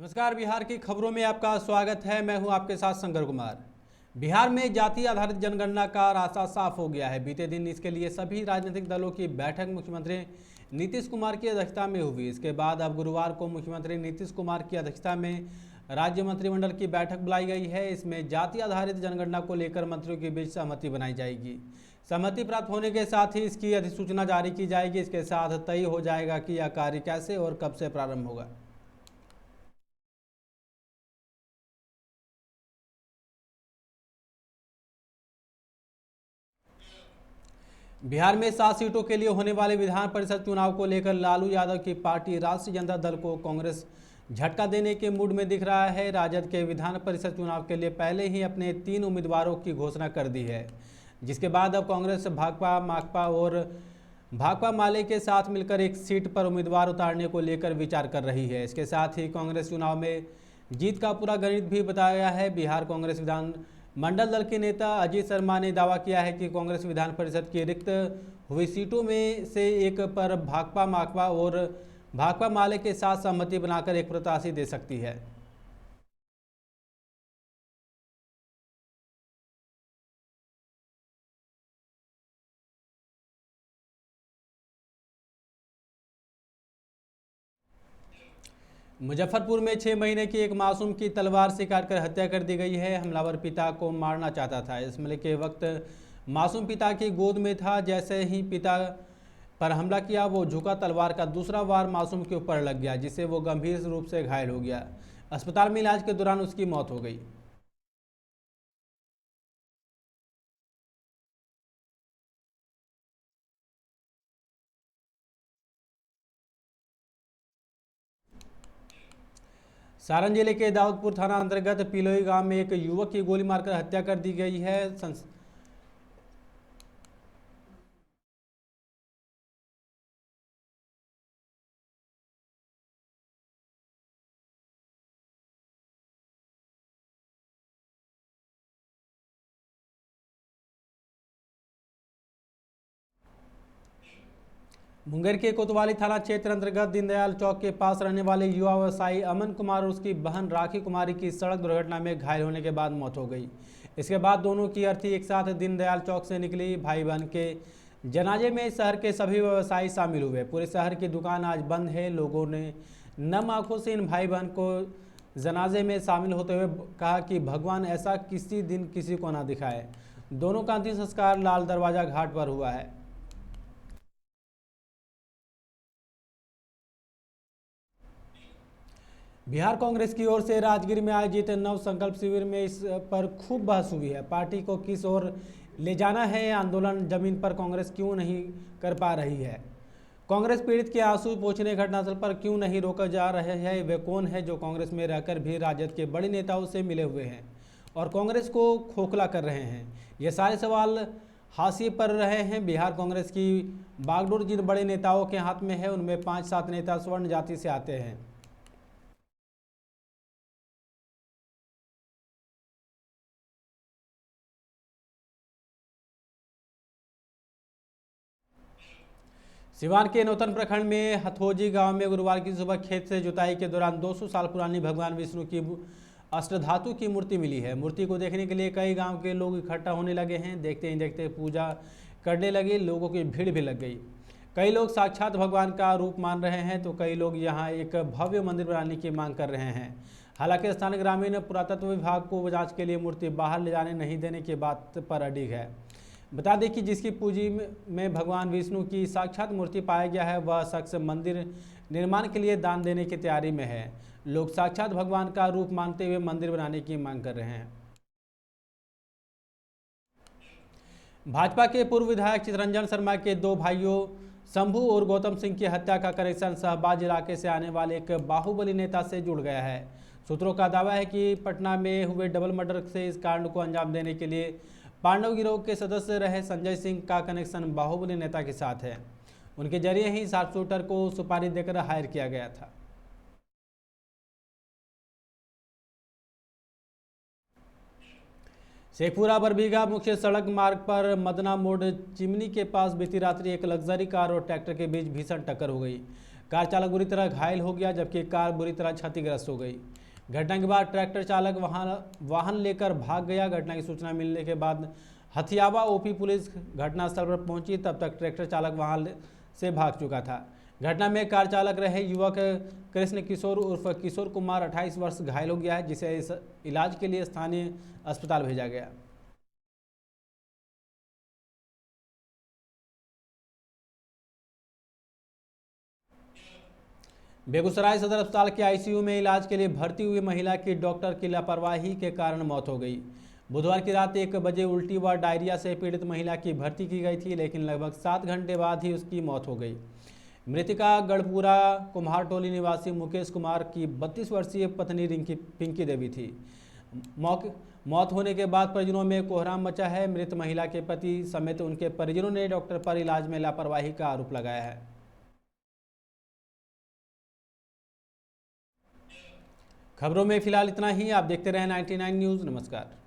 नमस्कार। बिहार की खबरों में आपका स्वागत है। मैं हूं आपके साथ शंकर कुमार। बिहार में जाति आधारित जनगणना का रास्ता साफ हो गया है। बीते दिन इसके लिए सभी राजनीतिक दलों की बैठक मुख्यमंत्री नीतीश कुमार की अध्यक्षता में हुई। इसके बाद अब गुरुवार को मुख्यमंत्री नीतीश कुमार की अध्यक्षता में राज्य मंत्रिमंडल की बैठक बुलाई गई है। इसमें जाति आधारित जनगणना को लेकर मंत्रियों के बीच सहमति बनाई जाएगी। सहमति प्राप्त होने के साथ ही इसकी अधिसूचना जारी की जाएगी। इसके साथ तय हो जाएगा कि यह कार्य कैसे और कब से प्रारंभ होगा। बिहार में 7 सीटों के लिए होने वाले विधान परिषद चुनाव को लेकर लालू यादव की पार्टी राष्ट्रीय जनता दल को कांग्रेस झटका देने के मूड में दिख रहा है। राजद के विधान परिषद चुनाव के लिए पहले ही अपने 3 उम्मीदवारों की घोषणा कर दी है, जिसके बाद अब कांग्रेस भाकपा माकपा और भाकपा माले के साथ मिलकर एक सीट पर उम्मीदवार उतारने को लेकर विचार कर रही है। इसके साथ ही कांग्रेस चुनाव में जीत का पूरा गणित भी बताया है। बिहार कांग्रेस विधान मंडल दल के नेता अजीत शर्मा ने दावा किया है कि कांग्रेस विधान परिषद की रिक्त हुई सीटों में से एक पर भाकपा माकपा और भाकपा माले के साथ सहमति बनाकर एक प्रत्याशी दे सकती है। मुजफ्फरपुर में 6 महीने की एक मासूम की तलवार से काटकर हत्या कर दी गई है। हमलावर पिता को मारना चाहता था। इस हमले के वक्त मासूम पिता की गोद में था। जैसे ही पिता पर हमला किया, वो झुका, तलवार का दूसरा वार मासूम के ऊपर लग गया, जिससे वो गंभीर रूप से घायल हो गया। अस्पताल में इलाज के दौरान उसकी मौत हो गई। सारण जिले के दाऊदपुर थाना अंतर्गत पिलोई गांव में एक युवक की गोली मारकर हत्या कर दी गई है। मुंगेर के कोतवाली थाना क्षेत्र अंतर्गत दीनदयाल चौक के पास रहने वाले युवा व्यवसायी अमन कुमार और उसकी बहन राखी कुमारी की सड़क दुर्घटना में घायल होने के बाद मौत हो गई। इसके बाद दोनों की अर्थी एक साथ दीनदयाल चौक से निकली। भाई बहन के जनाजे में शहर के सभी व्यवसायी शामिल हुए। पूरे शहर की दुकान आज बंद है। लोगों ने नम आंखों से इन भाई बहन को जनाजे में शामिल होते हुए कहा कि भगवान ऐसा किसी दिन किसी को ना दिखाए। दोनों का अंतिम संस्कार लाल दरवाजा घाट पर हुआ है। बिहार कांग्रेस की ओर से राजगीर में आयोजित नव संकल्प शिविर में इस पर खूब बहस हुई है। पार्टी को किस ओर ले जाना है, आंदोलन जमीन पर कांग्रेस क्यों नहीं कर पा रही है, कांग्रेस पीड़ित के आंसू पोंछने घटनास्थल पर क्यों नहीं रोका जा रहे हैं, वे कौन है जो कांग्रेस में रहकर भी राजद के बड़े नेताओं से मिले हुए हैं और कांग्रेस को खोखला कर रहे हैं। ये सारे सवाल हाशिए पर रहे हैं। बिहार कांग्रेस की बागडोर जिन बड़े नेताओं के हाथ में है, उनमें 5-7 नेता स्वर्ण जाति से आते हैं। सिवान के नौतन प्रखंड में हथोजी गांव में गुरुवार की सुबह खेत से जुताई के दौरान 200 साल पुरानी भगवान विष्णु की अष्टधातु की मूर्ति मिली है। मूर्ति को देखने के लिए कई गांव के लोग इकट्ठा होने लगे हैं। देखते ही देखते पूजा करने लगे। लोगों की भीड़ भी लग गई। कई लोग साक्षात भगवान का रूप मान रहे हैं तो कई लोग यहां एक भव्य मंदिर बनाने की मांग कर रहे हैं। हालांकि स्थानीय ग्रामीण पुरातत्व विभाग को जांच के लिए मूर्ति बाहर ले जाने नहीं देने की बात पर अडिग है। बता दें कि जिसकी पूंजी में भगवान विष्णु की साक्षात मूर्ति पाया गया है, वह शख्स मंदिर निर्माण के लिए दान देने की तैयारी में है। लोग साक्षात भगवान का रूप मानते हुए मंदिर बनाने की मांग कर रहे हैं। भाजपा के पूर्व विधायक चितरंजन शर्मा के 2 भाइयों शंभू और गौतम सिंह की हत्या का कनेक्शन शहबाज इलाके से आने वाले एक बाहुबली नेता से जुड़ गया है। सूत्रों का दावा है कि पटना में हुए डबल मर्डर से इस कांड को अंजाम देने के लिए पांडव गिरोह के सदस्य रहे संजय सिंह का कनेक्शन बाहुबली नेता के साथ है। उनके जरिए ही शार्प शूटर को सुपारी देकर हायर किया गया था। शेखपुरा बरबीघा मुख्य सड़क मार्ग पर मदना मोड़ चिमनी के पास बीती रात्रि एक लग्जरी कार और ट्रैक्टर के बीच भीषण टक्कर हो गई। कार चालक बुरी तरह घायल हो गया, जबकि कार बुरी तरह क्षतिग्रस्त हो गई। घटना के बाद ट्रैक्टर चालक वाहन लेकर भाग गया। घटना की सूचना मिलने के बाद हथियावा ओपी पुलिस घटनास्थल पर पहुंची, तब तक ट्रैक्टर चालक वाहन से भाग चुका था। घटना में कार चालक रहे युवक कृष्ण किशोर उर्फ किशोर कुमार 28 वर्ष घायल हो गया है, जिसे इलाज के लिए स्थानीय अस्पताल भेजा गया। बेगूसराय सदर अस्पताल के आईसीयू में इलाज के लिए भर्ती हुई महिला की डॉक्टर की लापरवाही के कारण मौत हो गई। बुधवार की रात 1 बजे उल्टी व डायरिया से पीड़ित महिला की भर्ती की गई थी, लेकिन लगभग 7 घंटे बाद ही उसकी मौत हो गई। मृतका गढ़पुरा कुम्हारटोली निवासी मुकेश कुमार की 32 वर्षीय पत्नी पिंकी देवी थी। मौत होने के बाद परिजनों में कोहराम मचा है। मृत महिला के पति समेत उनके परिजनों ने डॉक्टर पर इलाज में लापरवाही का आरोप लगाया है। खबरों में फिलहाल इतना ही। आप देखते रहें 99 न्यूज़। नमस्कार।